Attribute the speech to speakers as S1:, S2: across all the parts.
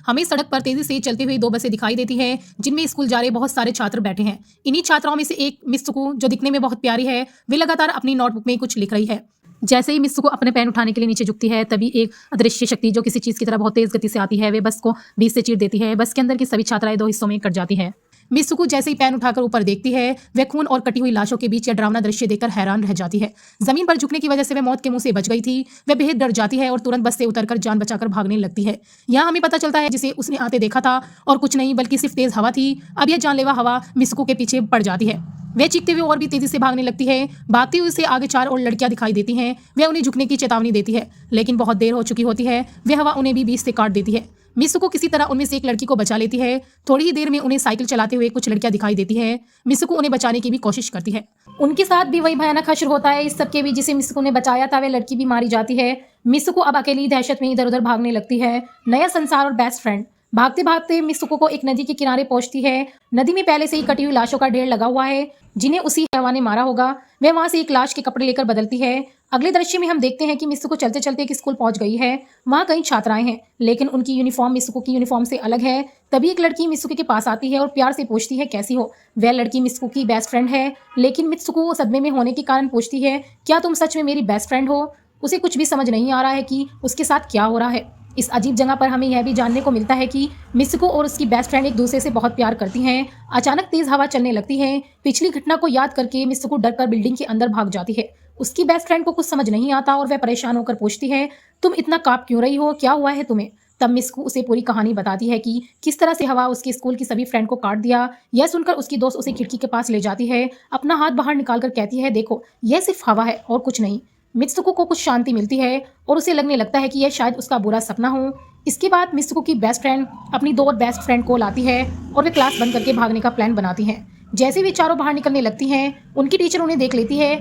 S1: हमें सड़क पर तेजी से चलती हुई दो बसें दिखाई देती है जिनमें स्कूल जा रहे बहुत सारे छात्र बैठे हैं। इन्हीं छात्राओं में से एक मिस सुकु जो दिखने में बहुत प्यारी है, वे लगातार अपनी नोटबुक में कुछ लिख रही है। जैसे ही मिस सुकु अपने पेन उठाने के लिए नीचे झुकती है, तभी एक अदृश्य शक्ति जो किसी चीज की तरह बहुत तेज गति से आती है, वे बस को बीच से चीर देती है। बस के अंदर की सभी छात्राएं दो हिस्सों में कट जाती है। मिस सुकु जैसे ही पेन उठाकर ऊपर देखती है, वह खून और कटी हुई लाशों के बीच यह डरावना दृश्य देखकर हैरान रह जाती है। जमीन पर झुकने की वजह से वह मौत के मुंह से बच गई थी। वह बेहद डर जाती है और तुरंत बस से उतरकर जान बचाकर भागने लगती है। यहाँ हमें पता चलता है जिसे उसने आते देखा था और कुछ नहीं बल्कि सिर्फ तेज हवा थी। अब यह जानलेवा हवा मिस सुकु के पीछे पड़ जाती है। वह चीखते हुए और भी तेजी से भागने लगती है। भागती हुई उसे आगे चार और लड़कियां दिखाई देती हैं। वह उन्हें झुकने की चेतावनी देती है, लेकिन बहुत देर हो चुकी होती है। वह हवा उन्हें भी बीच से काट देती है। मिस सुकु किसी तरह उनमें से एक लड़की को बचा लेती है। थोड़ी ही देर में उन्हें साइकिल चलाते हुए कुछ लड़कियां दिखाई देती है। मिस सुकु उन्हें बचाने की भी कोशिश करती है। उनके साथ भी वही भयानक हश्र होता है। इस सबके बीच जिसे मिस सुकु ने बचाया था, वह लड़की भी मारी जाती है। मिस सुकु अब अकेली दहशत में इधर उधर भागने लगती है। नया संसार और बेस्ट फ्रेंड। भागते भागते मिस सुकु को एक नदी के किनारे पहुंचती है। नदी में पहले से ही कटी हुई लाशों का ढेर लगा हुआ है, जिन्हें उसी हवा ने मारा होगा। वह वहां से एक लाश के कपड़े लेकर बदलती है। अगले दृश्य में हम देखते हैं कि मिस सुकु चलते चलते एक स्कूल पहुंच गई है। वहां कई छात्राएं हैं, लेकिन उनकी यूनिफॉर्म मिस सुकु की यूनिफॉर्म से अलग है। तभी एक लड़की मिस सुकु के पास आती है और प्यार से पूछती है कैसी हो। वह लड़की मिस सुकु की बेस्ट फ्रेंड है, लेकिन मिस सुकु सदमे में होने के कारण पूछती है क्या तुम सच में मेरी बेस्ट फ्रेंड हो। उसे कुछ भी समझ नहीं आ रहा है कि उसके साथ क्या हो रहा है। इस अजीब जगह पर हमें यह भी जानने को मिलता है कि मिस सुकु और उसकी बेस्ट फ्रेंड एक दूसरे से बहुत प्यार करती हैं। अचानक तेज हवा चलने लगती है। पिछली घटना को याद करके मिस सुकु डरकर बिल्डिंग के अंदर भाग जाती है। उसकी बेस्ट फ्रेंड को कुछ समझ नहीं आता और वह परेशान होकर पूछती है तुम इतना कांप क्यों रही हो, क्या हुआ है तुम्हें। तब मिस सुकु उसे पूरी कहानी बताती है कि किस तरह से हवा उसके स्कूल की सभी फ्रेंड को काट दिया। यह सुनकर उसकी दोस्त उसे खिड़की के पास ले जाती है। अपना हाथ बाहर निकालकर कहती है देखो यह सिर्फ हवा है और कुछ नहीं। मिस सुकु को कुछ शांति मिलती है और उसे लगने लगता है कि यह शायद उसका बुरा सपना हो। इसके बाद मिस सुकु की बेस्ट फ्रेंड अपनी दो और बेस्ट फ्रेंड को लाती है और वे क्लास बंद करके भागने का प्लान बनाती हैं। जैसे वे चारों बाहर निकलने लगती हैं, उनकी टीचर उन्हें देख लेती है।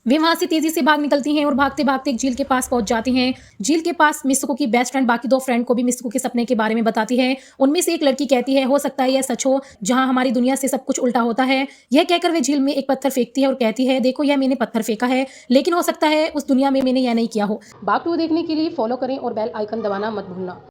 S1: वे वहां से तेजी से भाग निकलती हैं और भागते भागते एक झील के पास पहुंच जाती हैं। झील के पास मिस सुकु की बेस्ट फ्रेंड बाकी दो फ्रेंड को भी मिस सुकु के सपने के बारे में बताती है। उनमें से एक लड़की कहती है हो सकता है यह सच हो, जहां हमारी दुनिया से सब कुछ उल्टा होता है। यह कहकर वे झील में एक पत्थर फेंकती है और कहती है देखो यह मैंने पत्थर फेंका है, लेकिन हो सकता है उस दुनिया में मैंने यह नहीं किया हो।
S2: भाग 2 देखने के लिए फॉलो करें और बेल आइकन दबाना मत भूलना।